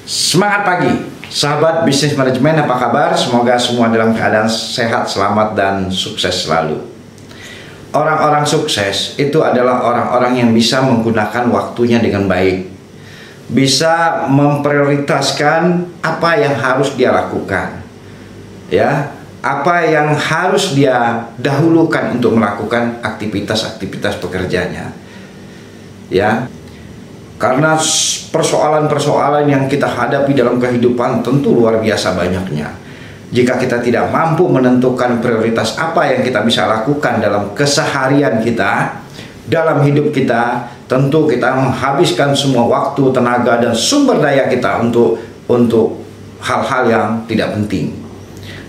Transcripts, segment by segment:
Semangat pagi, sahabat bisnis manajemen, apa kabar? Semoga semua dalam keadaan sehat, selamat, dan sukses selalu. Orang-orang sukses itu adalah orang-orang yang bisa menggunakan waktunya dengan baik, bisa memprioritaskan apa yang harus dia lakukan, ya, apa yang harus dia dahulukan untuk melakukan aktivitas-aktivitas pekerjaannya, ya. Karena persoalan-persoalan yang kita hadapi dalam kehidupan tentu luar biasa banyaknya. Jika kita tidak mampu menentukan prioritas apa yang kita bisa lakukan dalam keseharian kita, dalam hidup kita, tentu kita menghabiskan semua waktu, tenaga, dan sumber daya kita untuk hal-hal yang tidak penting.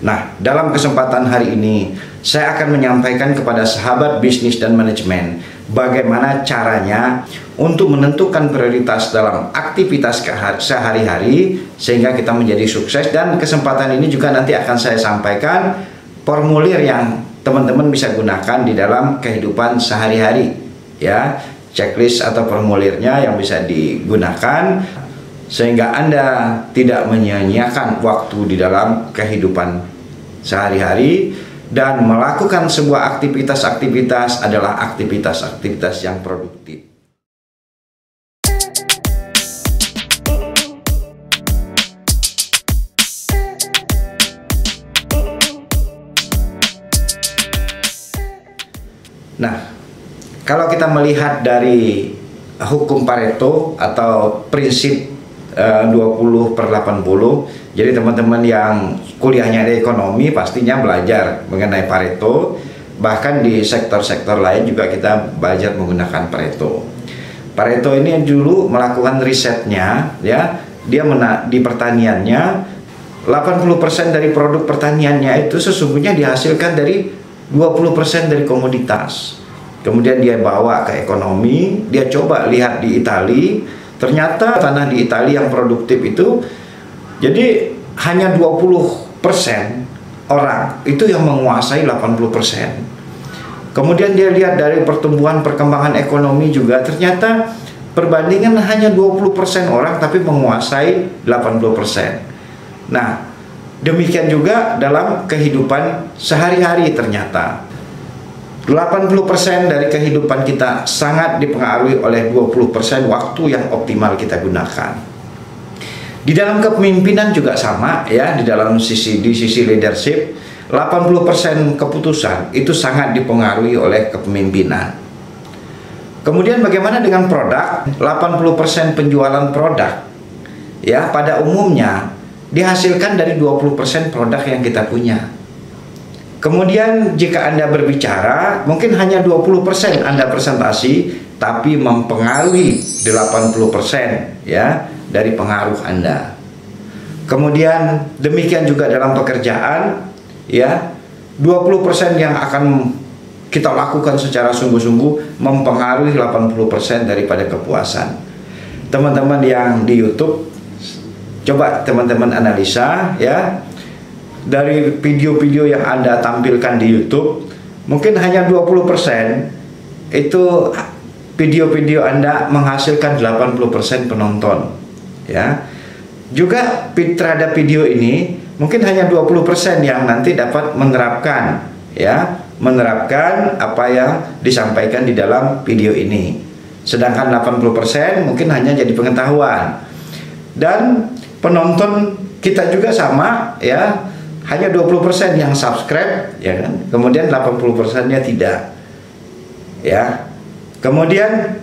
Nah, dalam kesempatan hari ini saya akan menyampaikan kepada sahabat bisnis dan manajemen bagaimana caranya untuk menentukan prioritas dalam aktivitas sehari-hari sehingga kita menjadi sukses. Dan kesempatan ini juga nanti akan saya sampaikan formulir yang teman-teman bisa gunakan di dalam kehidupan sehari-hari, ya, checklist atau formulirnya yang bisa digunakan sehingga Anda tidak menyia-nyiakan waktu di dalam kehidupan sehari-hari, dan melakukan sebuah aktivitas-aktivitas adalah aktivitas-aktivitas yang produktif. Nah, kalau kita melihat dari hukum Pareto atau prinsip 20/80, jadi teman-teman yang kuliahnya di ekonomi pastinya belajar mengenai Pareto. Bahkan di sektor-sektor lain juga kita belajar menggunakan Pareto. Pareto ini dulu melakukan risetnya, ya, dia di pertaniannya 80% dari produk pertaniannya itu sesungguhnya dihasilkan dari 20% dari komoditas. Kemudian dia bawa ke ekonomi, dia coba lihat di Italia. Ternyata tanah di Italia yang produktif itu, jadi hanya 20% orang itu yang menguasai 80%. Kemudian dia lihat dari pertumbuhan perkembangan ekonomi juga, ternyata perbandingan hanya 20% orang tapi menguasai 80%. Nah, demikian juga dalam kehidupan sehari-hari, ternyata 80% dari kehidupan kita sangat dipengaruhi oleh 20% waktu yang optimal kita gunakan. Di dalam kepemimpinan juga sama, ya, di sisi leadership, 80% keputusan itu sangat dipengaruhi oleh kepemimpinan. Kemudian bagaimana dengan produk? 80% penjualan produk, ya, pada umumnya dihasilkan dari 20% produk yang kita punya. Kemudian jika Anda berbicara, mungkin hanya 20% Anda presentasi, tapi mempengaruhi 80%, ya, dari pengaruh Anda. Kemudian demikian juga dalam pekerjaan, ya, 20% yang akan kita lakukan secara sungguh-sungguh mempengaruhi 80% daripada kepuasan. Teman-teman yang di YouTube, coba teman-teman analisa, ya, dari video-video yang Anda tampilkan di YouTube, mungkin hanya 20% itu video-video Anda menghasilkan 80% penonton, ya. Juga terhadap video ini mungkin hanya 20% yang nanti dapat menerapkan, ya, menerapkan apa yang disampaikan di dalam video ini. Sedangkan 80% mungkin hanya jadi pengetahuan. Dan penonton kita juga sama, ya, hanya 20% yang subscribe, ya kan? Kemudian 80%-nya tidak, ya. Kemudian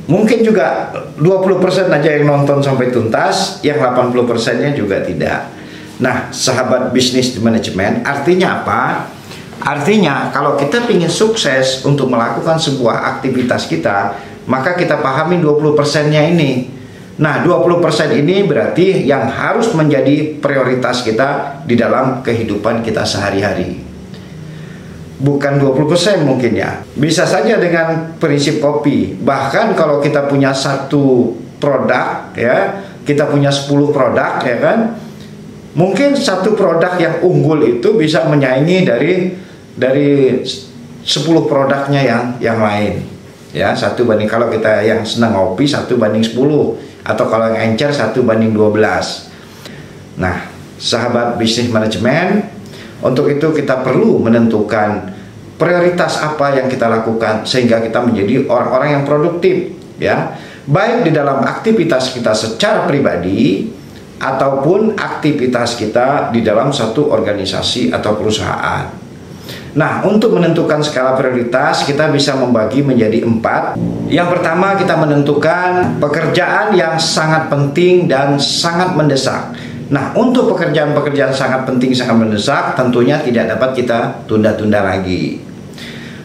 mungkin juga 20% aja yang nonton sampai tuntas, yang 80%-nya juga tidak. Nah, sahabat bisnis manajemen, artinya apa? Artinya kalau kita ingin sukses untuk melakukan sebuah aktivitas kita, maka kita pahami 20%-nya ini. Nah, 20% ini berarti yang harus menjadi prioritas kita di dalam kehidupan kita sehari-hari. Bukan 20% mungkin, ya. Bisa saja dengan prinsip kopi. Bahkan kalau kita punya satu produk, ya, kita punya 10 produk, ya kan. Mungkin satu produk yang unggul itu bisa menyaingi dari 10 produknya yang lain. Ya, 1 banding, kalau kita yang senang ngopi 1 banding 10. atau kalau yang encer 1:12. Nah, sahabat bisnis manajemen, untuk itu kita perlu menentukan prioritas apa yang kita lakukan sehingga kita menjadi orang-orang yang produktif, ya, baik di dalam aktivitas kita secara pribadi ataupun aktivitas kita di dalam satu organisasi atau perusahaan. Nah, untuk menentukan skala prioritas kita bisa membagi menjadi 4. Yang pertama, kita menentukan pekerjaan yang sangat penting dan sangat mendesak. Nah, untuk pekerjaan-pekerjaan sangat penting, sangat mendesak, tentunya tidak dapat kita tunda-tunda lagi.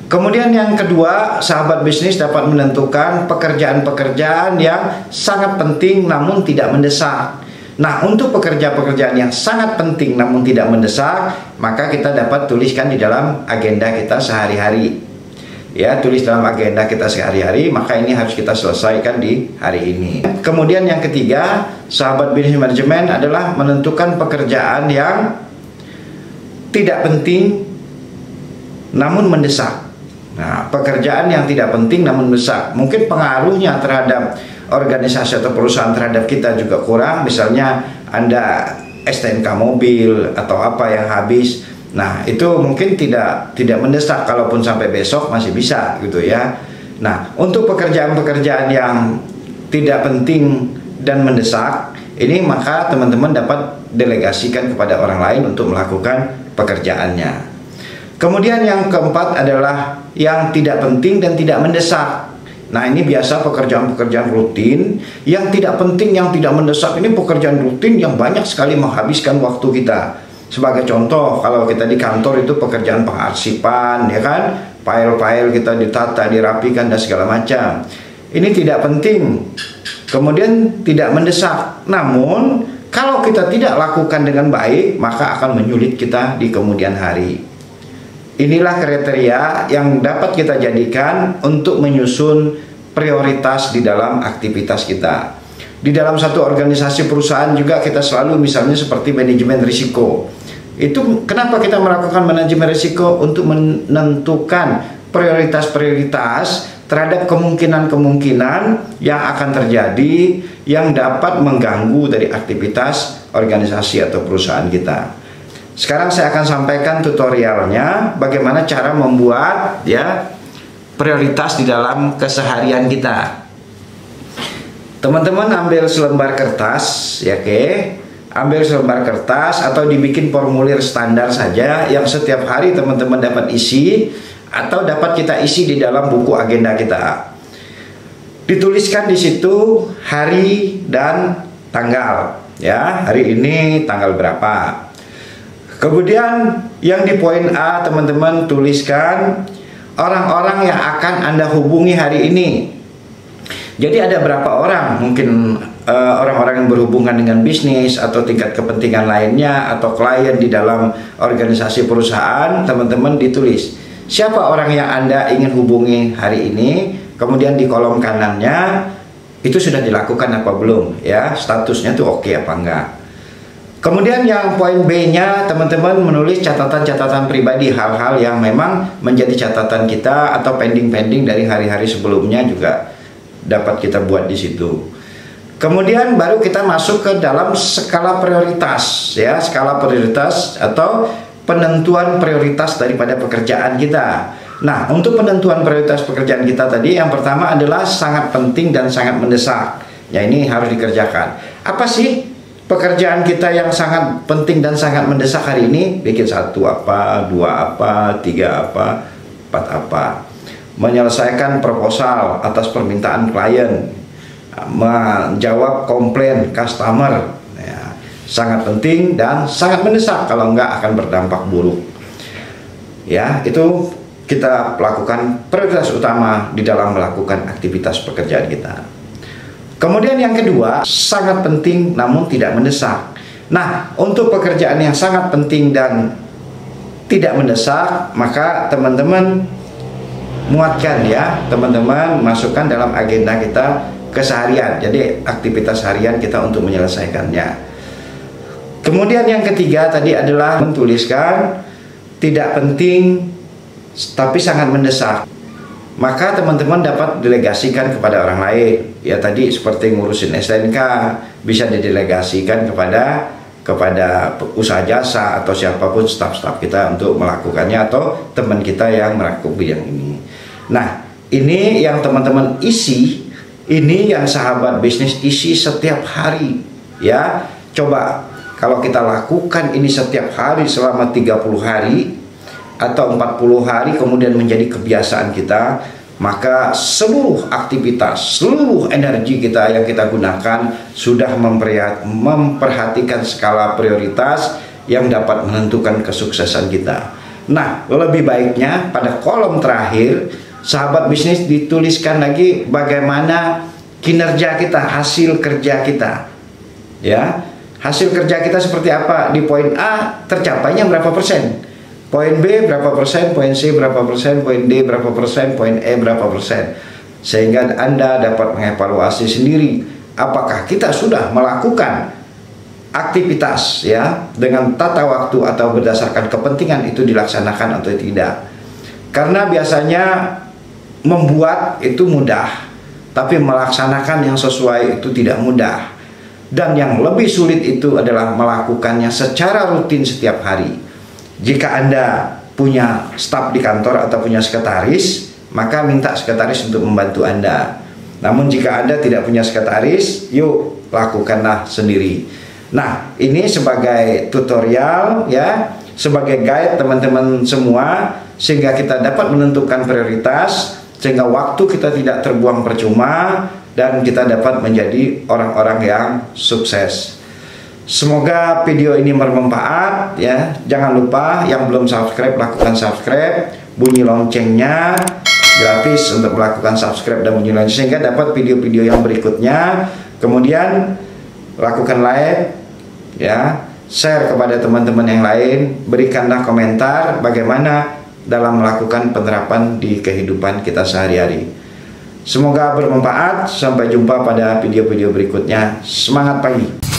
Kemudian yang kedua, sahabat bisnis dapat menentukan pekerjaan-pekerjaan yang sangat penting namun tidak mendesak. Nah, untuk pekerjaan-pekerjaan yang sangat penting namun tidak mendesak, maka kita dapat tuliskan di dalam agenda kita sehari-hari. Ya, tulis dalam agenda kita sehari-hari, maka ini harus kita selesaikan di hari ini. Kemudian yang ketiga, sahabat bisnis manajemen adalah menentukan pekerjaan yang tidak penting namun mendesak. Nah, pekerjaan yang tidak penting namun mendesak, mungkin pengaruhnya terhadap organisasi atau perusahaan terhadap kita juga kurang. Misalnya Anda STNK mobil atau apa yang habis, nah itu mungkin tidak mendesak, kalaupun sampai besok masih bisa gitu ya. Nah, untuk pekerjaan-pekerjaan yang tidak penting dan mendesak ini, maka teman-teman dapat delegasikan kepada orang lain untuk melakukan pekerjaannya. Kemudian yang keempat adalah yang tidak penting dan tidak mendesak. Nah, ini biasa pekerjaan-pekerjaan rutin yang tidak penting, yang tidak mendesak. Ini pekerjaan rutin yang banyak sekali menghabiskan waktu kita. Sebagai contoh, kalau kita di kantor itu pekerjaan pengarsipan, ya kan, file-file kita ditata, dirapikan dan segala macam. Ini tidak penting, kemudian tidak mendesak. Namun kalau kita tidak lakukan dengan baik, maka akan menyulit kita di kemudian hari. Inilah kriteria yang dapat kita jadikan untuk menyusun prioritas di dalam aktivitas kita. Di dalam satu organisasi perusahaan juga kita selalu, misalnya seperti manajemen risiko. Itu kenapa kita melakukan manajemen risiko? Untuk menentukan prioritas-prioritas terhadap kemungkinan-kemungkinan yang akan terjadi yang dapat mengganggu dari aktivitas organisasi atau perusahaan kita. Sekarang saya akan sampaikan tutorialnya bagaimana cara membuat ya prioritas di dalam keseharian kita. Teman-teman ambil selembar kertas, ya, oke. Ambil selembar kertas atau dibikin formulir standar saja yang setiap hari teman-teman dapat isi atau dapat kita isi di dalam buku agenda kita. Dituliskan di situ hari dan tanggal, ya. Hari ini tanggal berapa? Kemudian yang di poin A, teman-teman tuliskan orang-orang yang akan Anda hubungi hari ini. Jadi ada berapa orang? Mungkin orang-orang yang berhubungan dengan bisnis atau tingkat kepentingan lainnya atau klien di dalam organisasi perusahaan, teman-teman ditulis. Siapa orang yang Anda ingin hubungi hari ini? Kemudian di kolom kanannya itu sudah dilakukan apa belum, ya, statusnya tuh oke apa enggak. Kemudian yang poin B-nya, teman-teman menulis catatan-catatan pribadi, hal-hal yang memang menjadi catatan kita atau pending-pending dari hari-hari sebelumnya juga dapat kita buat di situ. Kemudian baru kita masuk ke dalam skala prioritas, ya, skala prioritas atau penentuan prioritas daripada pekerjaan kita. Nah, untuk penentuan prioritas pekerjaan kita tadi, yang pertama adalah sangat penting dan sangat mendesak. Ya, ini harus dikerjakan. Apa sih pekerjaan kita yang sangat penting dan sangat mendesak hari ini? Bikin 1 apa, 2 apa, 3 apa, 4 apa. Menyelesaikan proposal atas permintaan klien, menjawab komplain customer, ya, sangat penting dan sangat mendesak. Kalau enggak akan berdampak buruk. Ya, itu kita lakukan prioritas utama di dalam melakukan aktivitas pekerjaan kita. Kemudian yang kedua, sangat penting namun tidak mendesak. Nah, untuk pekerjaan yang sangat penting dan tidak mendesak, maka teman-teman muatkan, ya, teman-teman masukkan dalam agenda kita keseharian. Jadi aktivitas harian kita untuk menyelesaikannya. Kemudian yang ketiga tadi adalah menuliskan tidak penting tapi sangat mendesak. Maka teman-teman dapat delegasikan kepada orang lain. ya tadi seperti ngurusin STNK bisa didelegasikan kepada usaha jasa atau siapapun staf-staf kita untuk melakukannya, atau teman kita yang melakukan bidang ini. Nah, ini yang teman-teman isi, ini yang sahabat bisnis isi setiap hari ya. Coba kalau kita lakukan ini setiap hari selama 30 hari atau 40 hari kemudian menjadi kebiasaan kita, maka seluruh aktivitas, seluruh energi kita yang kita gunakan sudah memperhatikan skala prioritas yang dapat menentukan kesuksesan kita. Nah, lebih baiknya pada kolom terakhir sahabat bisnis dituliskan lagi bagaimana kinerja kita, hasil kerja kita. Ya, hasil kerja kita seperti apa? Di poin A tercapainya berapa persen? Poin B berapa persen, poin C berapa persen, poin D berapa persen, poin E berapa persen. Sehingga Anda dapat mengevaluasi sendiri apakah kita sudah melakukan aktivitas ya dengan tata waktu atau berdasarkan kepentingan itu dilaksanakan atau tidak. Karena biasanya membuat itu mudah, tapi melaksanakan yang sesuai itu tidak mudah. Dan yang lebih sulit itu adalah melakukannya secara rutin setiap hari. Jika Anda punya staf di kantor atau punya sekretaris, maka minta sekretaris untuk membantu Anda. Namun jika Anda tidak punya sekretaris, yuk lakukanlah sendiri. Nah, ini sebagai tutorial ya, sebagai guide teman-teman semua, sehingga kita dapat menentukan prioritas, sehingga waktu kita tidak terbuang percuma, dan kita dapat menjadi orang-orang yang sukses. Semoga video ini bermanfaat ya. Jangan lupa yang belum subscribe lakukan subscribe, bunyi loncengnya, gratis untuk melakukan subscribe dan bunyi lonceng sehingga dapat video-video yang berikutnya. Kemudian lakukan like ya, share kepada teman-teman yang lain, berikanlah komentar bagaimana dalam melakukan penerapan di kehidupan kita sehari-hari. Semoga bermanfaat. Sampai jumpa pada video-video berikutnya. Semangat pagi.